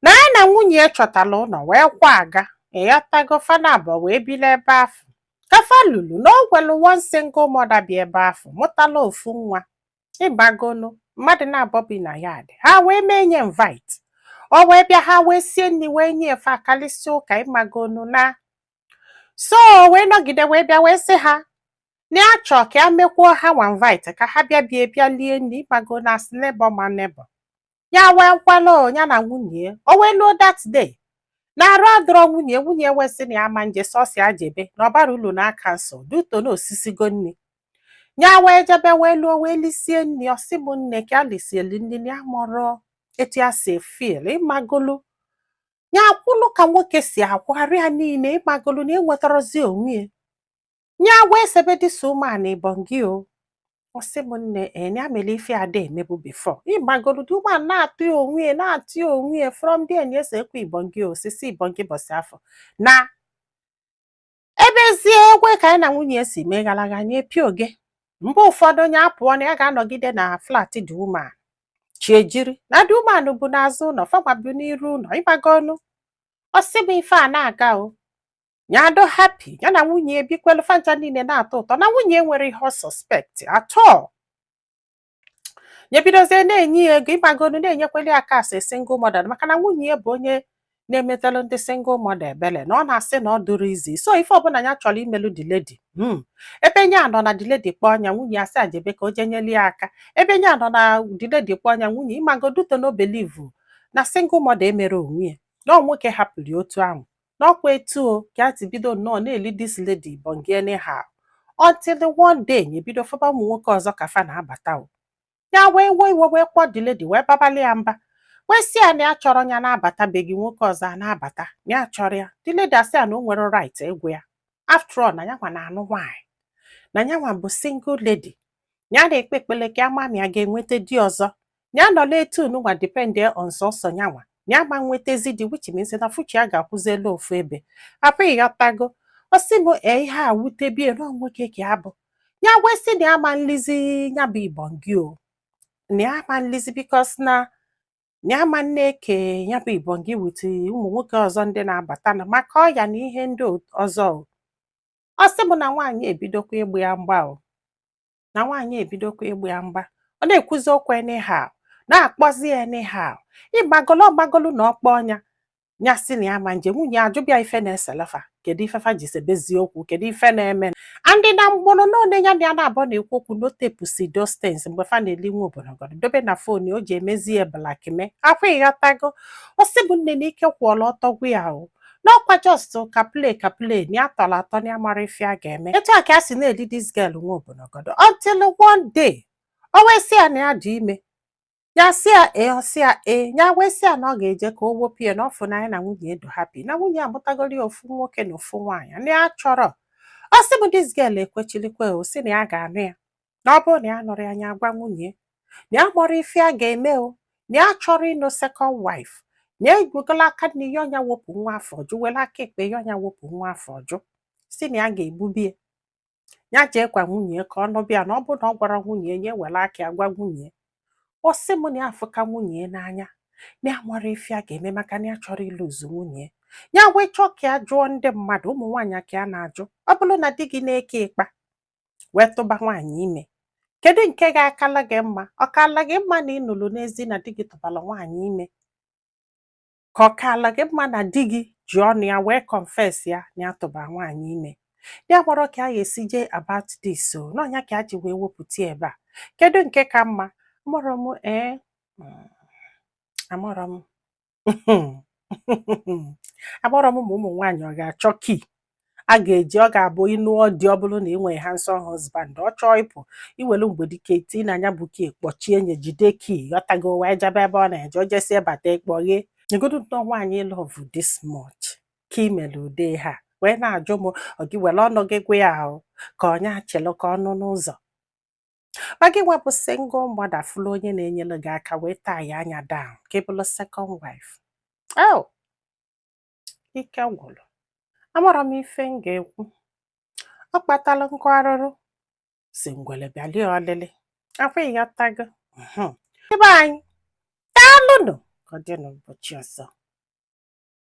na nwunye chọtala ụlọ wee kwa aga ịghọtago fanabọ wee bili ebe afọ kafa lulu na ogwelu one single mother bi ebe afọ mụtala ofu nwa ịgbagonu mmadụ na-abọ bi na yard ha wee mee nye invite o wee bịa ha wee sie nri wee nye efe akalịsị ụka ịmagonu na so wee nọgide wee bịa wee sị ha na achọ ka a mekwuo ha nwa invite ka ha bịa lie nri ịmagonu as neighbor ma neighbor ya wee kwalo ya na nwunye o wee luo that day na-arụ adọrọ nwunye wesị na ya ma nje sọsi ajebe na ọbara ụlọ na kansụl duto na osisigo nri ya wee jebe wee lụọ wee lisie nri ọsị m nne ka a lisieli nri ya mụrụ etu ya si fil ịmagolu ya akwụlụ ka nwoke si akwụgharị ya niile ịmagolu na enwetarozi onwe ya wee sebe dịsa ụmụana ibongi o ọsị m nne ya mere ife ada emebu bifo ịgbagolu dị ụmụana na-atụ ya onwe from the enyi ese ekwe ibongi osisi ibongi bọsị afọ na ebezie egwe ka anyị na nwunye si meghalaga anyị epie oge mgbe ụfọdụ onye apụọ na ya ga-anọgide na flat dị woman chi ejiri na dị woman bụ n'azụ ụlọ fagbabu n'iru ụlọ ịgbagonu ọsị m ife a na-aga o nyado happy ya na nwunye ebikwelu fanja niile na-atọ ụtọ na nwunye nwere ihe ọ suspect atọ nyebidozie na-enye ya ego ịgbagonu na-enyekweli aka asị single mother maka na nwunye bụ onye na-emetalụ ndị single mother ebele na ọ na-asị na ọ dụrụ izi so ife ọbụla ya chọrọ imelu the lady ebe nye anọ na the lady kpọọ ọnya nwunye asị ajebe ka o jenyeli ya aka ebe nye anọ na the lady kpọọ ọnya nwunye ịmagoduto no believe na single mother emere onwe ya na nwoke hapụrụ otu ahụ n'ọkwa etu o ka a ti bido nnọọ na-eli this lady bongi anyhow until one day nyebido fọba ụmụ nwoke ọzọ ka fa na-abata o ya wee wee kpọọ the lady wee babali ya mba wee sị ya na ya chọrọ ya na-abatabeghị nwoke ọzọ a na-abata ya chọrọ ya the lady asị ya na o nwere right egwu ya after all na yanwa na-anụ nwaanyị na yanwa bụ single lady ya na-ekpe ekpele ka amami ya ga-enweta di ọzọ ya nọla etu nwa depend on sọsọ yanwa ya ma nwetezi di which means na fuchi ya ga-akwụzelu ofu ebe apụghị ghọtago ọsị m ihe a wutebie nọ nwoke ka ya bụ ya wee sị na ya ma nlizi ya bụ ibongi o na ya ma nlizi bikos na ya ma nne-eke ya bụ ibongi wute ụmụ nwoke ọzọ ndị na-abata na maka ọya na ihe ndị ọzọ ọsị m na nwaanyị ebidokwa ịgba ya mgba o na nwaanyị ebidokwa ịgba ya mgba ọ na-ekwuzi okwu anyhow na-akpọzi ya anyhow ịgbagolu na ọkpọ ọnya ya sị na ya ma nje nwunye ajụbịa ife na-eselefa kedu ifefa ji sebezi okwu kedu ife na-eme ndị na mgbụrụ n'one ya na abụọ na-ekwu okwu n'otepusi dostens mgbe fa na-eli nwa obonogodo dobe na fon o ji emezi ya blakime akwa ịghọtago ọsị bụ nne na ike kwụọla ọtọgwu ya o n'ọkwa just ka play na ya tọrọ atọ na ya mara ife a ga-eme etu a ka a si na-eli dis girl nwa obonogodo until one day o wee sị ya na ya dị ime ya sị ya ọsị ya ya wee sị ya na ọ ga-eje ka o wepụ ya na ọfụ na ya na nwunye edo happy na nwunye amụtagori ofu nwoke na ofu nwaanyị na ya chọrọ ọsị bụ dis girl ekwechilikwe o sị na ya ga-anụ ya na ọ bụrụ na ya nụrụ ya anya gwa nwunye na ya mụrụ ife a ga-eme o na ya chọrọ ịnụ second wife na ya egwugola aka na ihe ọnya wepụ nwa afọ ọjụ were aka ekpe ihe ọnya wepụ nwa afọ ọjụ sị na ya ga-egbubie ya jee gwa nwunye ka ọ nụbịa na ọ bụrụ na ọ gwara nwunye ya were aka ya gwa nwunye ọsị m na ya afụka nwunye n'anya na ya mara ife a ga-eme maka na ya chọrọ ịlụzu nwunye ya wee chọọ ka ya jụọ ndị mmadụ ụmụ nwaanyị ka ya na-ajụ ọ bụrụ na di gị na-eke ịkpa wee tụba nwaanyị ime kedu nke ga-akala gị mma ọ kala gị mma na ịnụrụ n'ezi na di gị tụbara nwaanyị ime ka ọ kala gị mma na di gị ji ọnụ ya wee confess ya na ya tụbara nwaanyị ime ya gbọrọ ka a ga-esi jee about this o n'ọnya ka a ji wee wepụta ebe a kedu nke ka mma amụrụ m agbọrọ m ụmụ nwaanyị ọ ga-achọ kii a ga-eji ọ ga-abụ ịnụ ọdị ọ bụrụ na ị nwere handsome husband ọ chọọ ịpụ iwere mgbedike tii na anya bụ kii kpọchie nye jide kii ghọtago wee jebe ebe ọ na-eje o jesie bata ịkpọghe nyegodu nnọọ nwaanyị love this much ka imere ude ha wee na-ajụ m ọ gị were ọnụ gị gwa ya ahụ ka onye achịlụ ka ọnụ n'ụzọ ma gị nwepụ single mother fụlụ onye na-enyere gị aka wee taa ya anya down ka ị bụrụ second wife ike gwụrụ amara m ife m ga-ekwu ọ kpatala nkụ arụrụ si ngwele bịalie ọlịlị akwa ịghọtago ebe anyị daalụnụ ka ọ dị n'ụbọchị ọzọ